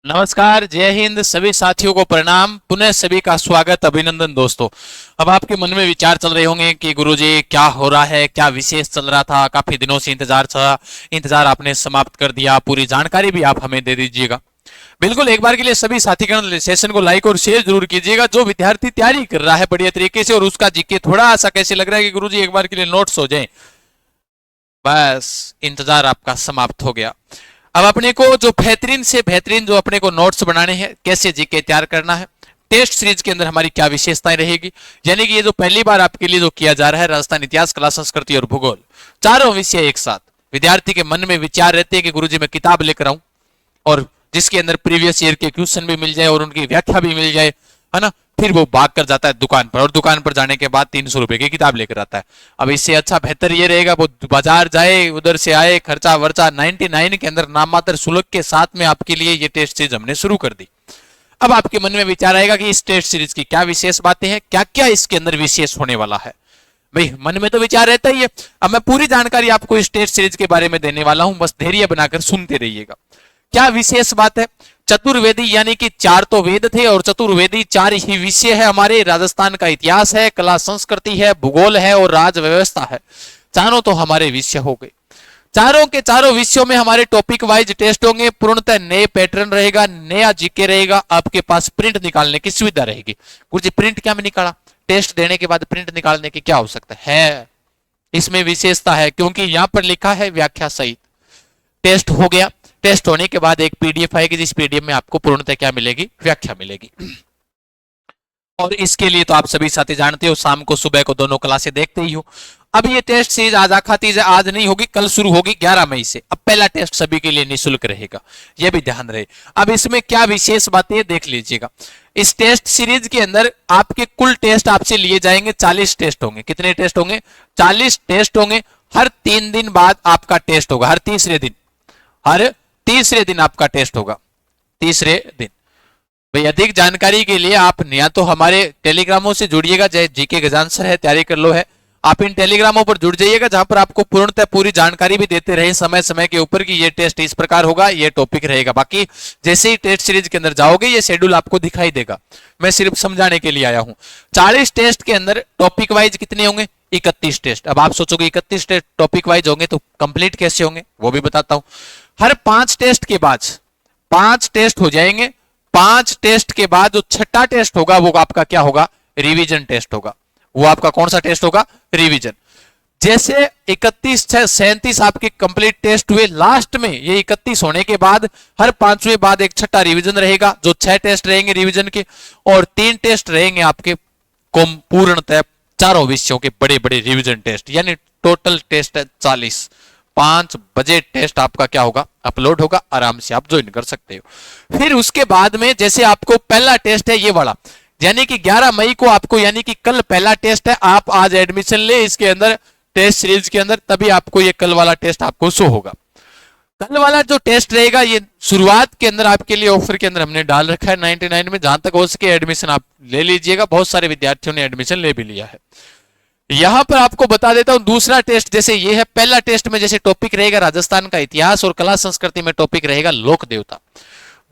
नमस्कार, जय हिंद। सभी साथियों को प्रणाम। पुनः सभी का स्वागत, अभिनंदन दोस्तों। अब आपके मन में विचार चल रहे होंगे कि गुरुजी क्या हो रहा है, क्या विशेष चल रहा था, काफी दिनों से इंतजार था, इंतजार आपने समाप्त कर दिया, पूरी जानकारी भी आप हमें दे दीजिएगा। बिल्कुल, एक बार के लिए सभी साथीगण सेशन को लाइक और शेयर जरूर कीजिएगा। जो विद्यार्थी तैयारी कर रहा है बढ़िया तरीके से और उसका जीके थोड़ा सा कैसे लग रहा है कि गुरुजी एक बार के लिए नोट्स हो जाए, बस इंतजार आपका समाप्त हो गया। अब अपने को जो बेहतरीन से बेहतरीन जो अपने को नोट्स बनाने हैं, कैसे जीके तैयार करना है, टेस्ट सीरीज के अंदर हमारी क्या विशेषताएं रहेगी, यानी कि ये जो पहली बार आपके लिए जो किया जा रहा है राजस्थान इतिहास, कला, संस्कृति और भूगोल, चारों विषय एक साथ। विद्यार्थी के मन में विचार रहते हैं कि गुरुजी मैं किताब लेकर आऊं और जिसके अंदर प्रीवियस ईयर के क्वेश्चन भी मिल जाए और उनकी व्याख्या भी मिल जाए, है ना। फिर वो भाग कर जाता है दुकान पर और दुकान पर जाने के बाद 300 रुपए की किताब लेकर आता है। अब इससे अच्छा बेहतर ये रहेगा वो बाजार जाए, उधर से आए, खर्चा वर्चा 99 के अंदर नाम मात्र शुल्क के साथ में आपके लिए ये टेस्ट सीरीज हमने शुरू कर दी। अब आपके मन में विचार आएगा कि इस टेस्ट सीरीज की क्या विशेष बातें हैं, क्या क्या इसके अंदर विशेष होने वाला है। भाई मन में तो विचार रहता ही है। अब मैं पूरी जानकारी आपको इस टेस्ट सीरीज के बारे में देने वाला हूं, बस धैर्य बनाकर सुनते रहिएगा। क्या विशेष बात है? चतुर्वेदी यानी कि चार तो वेद थे और चतुर्वेदी चार ही विषय है हमारे। राजस्थान का इतिहास है, कला संस्कृति है, भूगोल है और राज व्यवस्था है। चारों तो हमारे विषय हो गए। चारों के चारों विषयों में हमारे टॉपिक वाइज टेस्ट होंगे। पूर्णतः नए पैटर्न रहेगा, नया जीके रहेगा। आपके पास प्रिंट निकालने की सुविधा रहेगी। गुरुजी प्रिंट क्या में निकाला? टेस्ट देने के बाद प्रिंट निकालने की क्या हो सकता है? इसमें विशेषता है क्योंकि यहां पर लिखा है व्याख्या सहित। टेस्ट हो गया, टेस्ट होने के बाद एक पीडीएफ आएगी, जिस पीडीएफ में आपको पूर्णतः क्या मिलेगी? व्याख्या मिलेगी। और इसके लिए तो आप सभी साथी जानते हो, शाम को सुबह को दोनों क्लासें देखते ही हो। अब ये टेस्ट सीरीज आज आखाती आज नहीं होगी, कल शुरू होगी 11 मई से। अब पहला टेस्ट सभी के लिए निःशुल्क रहेगा, यह भी ध्यान रहे। अब इसमें क्या विशेष बातें देख लीजिएगा। इस टेस्ट सीरीज के अंदर आपके कुल टेस्ट आपसे लिए जाएंगे 40 टेस्ट होंगे। कितने टेस्ट होंगे? 40 टेस्ट होंगे। हर 3 दिन बाद आपका टेस्ट होगा, हर तीसरे दिन आपका टेस्ट होगा। तीसरे दिन। भाई अधिक जानकारी के लिए आप या तो हमारे टेलीग्रामों से जुड़िएगा, जय जीके गजान सर है, तैयारी कर लो है, आप इन टेलीग्रामों पर जुड़ जाइएगा, जहां पर आपको पूर्णतः पूरी जानकारी भी देते रहे समय समय के ऊपर कि ये टेस्ट इस प्रकार होगा, ये टॉपिक रहेगा। बाकी जैसे ही टेस्ट सीरीज के अंदर जाओगे ये शेड्यूल आपको दिखाई देगा। मैं सिर्फ समझाने के लिए आया हूं। 40 टेस्ट के अंदर टॉपिक वाइज कितने होंगे? 31 टेस्ट। अब आप सोचोगे 31 टेस्ट टॉपिक वाइज होंगे तो कंप्लीट कैसे होंगे, वो भी बताता हूं। हर 5 टेस्ट के बाद 5 टेस्ट हो जाएंगे। 5 टेस्ट के बाद जो छठा टेस्ट होगा वो आपका क्या होगा? रिवीजन टेस्ट होगा। वो आपका कौन सा टेस्ट होगा? रिवीजन। जैसे 31 से 37 आपके कंप्लीट टेस्ट हुए, लास्ट में ये 31 होने के बाद हर 5वें बाद एक छठा रिवीजन रहेगा, जो 6 टेस्ट रहेंगे रिवीजन के, और 3 टेस्ट रहेंगे आपके पूर्णतः चारों विषयों के बड़े बड़े रिवीजन टेस्ट, यानी टोटल टेस्ट है 40। 5 बजे टेस्ट आपका क्या होगा? अपलोड होगा, आराम से आप ज्वाइन कर सकते हो। फिर उसके बाद में जैसे आपको पहला टेस्ट है ये वाला, यानी कि 11 मई को आपको, यानी कि कल पहला टेस्ट है, आप आज एडमिशन ले इसके अंदर टेस्ट सीरीज के अंदर, तभी आपको ये कल वाला टेस्ट आपको शो होगा। कल वाला जो टेस्ट रहेगा ये शुरुआत के अंदर आपके लिए ऑफर के अंदर हमने डाल रखा है 99 में, जहां तक हो सके एडमिशन आप ले लीजिएगा। बहुत सारे विद्यार्थियों ने एडमिशन ले भी लिया है। यहां पर आपको बता देता हूं दूसरा टेस्ट, जैसे ये है पहला टेस्ट में जैसे टॉपिक रहेगा राजस्थान का इतिहास और कला संस्कृति में टॉपिक रहेगा लोक देवता।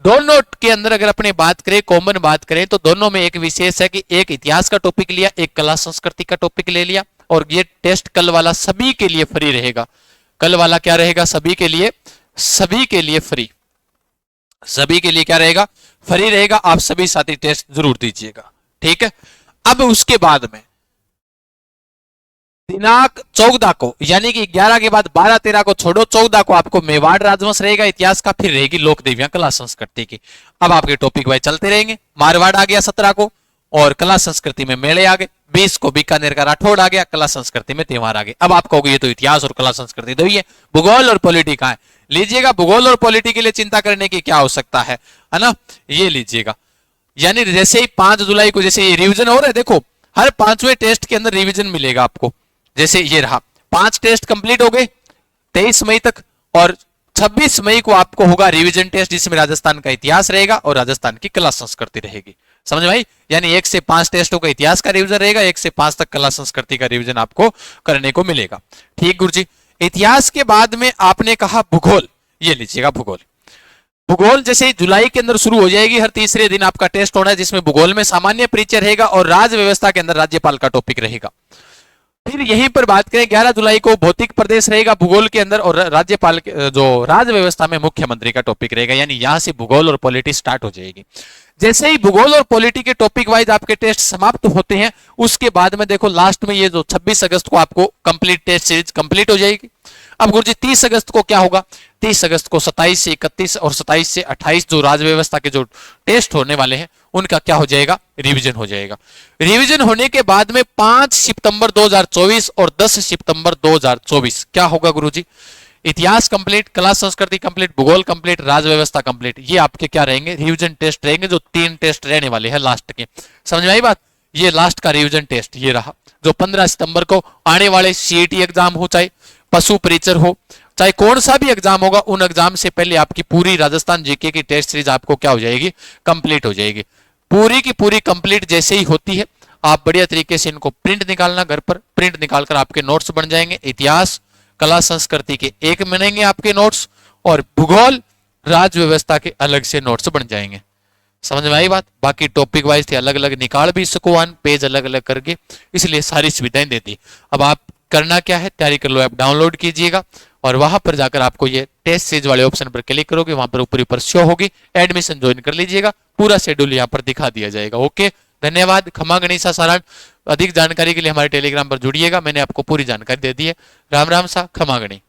दोनों के अंदर अगर अपने बात करें, कॉमन बात करें, तो दोनों में एक विशेष है कि एक इतिहास का टॉपिक लिया, एक कला संस्कृति का टॉपिक ले लिया। और ये टेस्ट कल वाला सभी के लिए फ्री रहेगा। कल वाला क्या रहेगा? सभी के लिए फ्री। सभी के लिए क्या रहेगा? फ्री रहेगा। आप सभी साथी टेस्ट जरूर दीजिएगा, ठीक है। अब उसके बाद में दिनांक 14 को, यानी कि 11 के बाद 12 13 को छोड़ो, 14 को आपको मेवाड़ राजवंश रहेगा इतिहास का, फिर रहेगी लोक देवियां कला संस्कृति की। अब आपके टॉपिक वाइज चलते रहेंगे। मारवाड़ आ गया 17 को और कला संस्कृति में मेले आ गए। 20 को बीकानेर का राठौड़ आ गया, कला संस्कृति में त्योहार आ गए। अब आप कहोगे ये तो इतिहास और कला संस्कृति तो ही है, भूगोल और पॉलिटी कहां है? लीजिएगा, भूगोल और पॉलिटी के लिए चिंता करने की क्या आवश्यकता है ना, ये लीजिएगा। यानी जैसे ही 5 जुलाई को जैसे ये रिविजन हो रहा है, देखो हर 5वें टेस्ट के अंदर रिविजन मिलेगा आपको। जैसे ये रहा, 5 टेस्ट कंप्लीट हो गए 23 मई तक, और 26 मई को आपको होगा रिवीजन टेस्ट, जिसमें राजस्थान का इतिहास रहेगा और राजस्थान की कला संस्कृति रहेगी। समझ भाई? यानी 1 से 5 टेस्टों का इतिहास का रिवीजन रहेगा, 1 से 5 तक कला संस्कृति का रिवीजन आपको करने को मिलेगा। ठीक गुरुजी। इतिहास के बाद में आपने कहा भूगोल, ये लीजिएगा भूगोल। भूगोल जैसे ही जुलाई के अंदर शुरू हो जाएगी, हर तीसरे दिन आपका टेस्ट होना है, जिसमें भूगोल में सामान्य परिचय रहेगा और राज्य व्यवस्था के अंदर राज्यपाल का टॉपिक रहेगा। फिर यहीं पर बात करें 11 जुलाई को भौतिक प्रदेश रहेगा भूगोल के अंदर, और राज्यपाल जो राज्य व्यवस्था में मुख्यमंत्री का टॉपिक रहेगा। यानी यहां से भूगोल और पॉलिटी स्टार्ट हो जाएगी। जैसे ही भूगोल और पॉलिटी के टॉपिक वाइज आपके टेस्ट समाप्त होते हैं, उसके बाद में देखो लास्ट में ये जो 26 अगस्त को आपको कंप्लीट टेस्ट सीरीज कंप्लीट हो जाएगी। अब गुरुजी 30 अगस्त को क्या होगा? 30 अगस्त को 27 से 31 और 27 से 28 जो राज्य व्यवस्था के जो टेस्ट होने वाले हैं उनका क्या हो जाएगा? रिवीजन हो जाएगा। रिवीजन होने के बाद में 5 सितंबर 2024 और 10 सितंबर 2024 क्या होगा गुरुजी? इतिहास कंप्लीट, कला संस्कृति कंप्लीट, भूगोल कंप्लीट, राज्य व्यवस्था कंप्लीट। ये आपके क्या रहेंगे? रिवीजन टेस्ट रहेंगे, जो 3 टेस्ट रहने वाले हैं लास्ट के। समझ में आई बात? ये लास्ट का रिवीजन टेस्ट ये रहा, जो 15 सितंबर को आने वाले सीईटी एग्जाम हो, चाहे पशु परिचर हो, चाहे कौन सा भी एग्जाम होगा, उन एग्जाम से पहले आपकी पूरी राजस्थान जीके की टेस्ट सीरीज आपको क्या हो जाएगी? कंप्लीट हो जाएगी। पूरी की पूरी कंप्लीट जैसे ही होती है, आप बढ़िया तरीके से इनको प्रिंट निकालना, घर पर प्रिंट निकालकर आपके नोट्स बन जाएंगे। इतिहास, कला संस्कृति के एक बनेंगे आपके नोट्स, और भूगोल, राज्य व्यवस्था के अलग से नोट्स बन जाएंगे। समझ में आई बात? बाकी टॉपिक वाइज थे, अलग अलग निकाल भी सको वन पेज अलग अलग करके, इसलिए सारी सुविधाएं देती। अब आप करना क्या है? तैयारी कर लो ऐप डाउनलोड कीजिएगा, और वहां पर जाकर आपको ये टेस्ट सीरीज वाले ऑप्शन पर क्लिक करोगे, वहां पर ऊपर ऊपर शो होगी, एडमिशन ज्वाइन कर लीजिएगा। पूरा शेड्यूल यहाँ पर दिखा दिया जाएगा। ओके, धन्यवाद। खमा गणिसा सारण। अधिक जानकारी के लिए हमारे टेलीग्राम पर जुड़िएगा, मैंने आपको पूरी जानकारी दे दी है। राम राम सा, खमा गणी।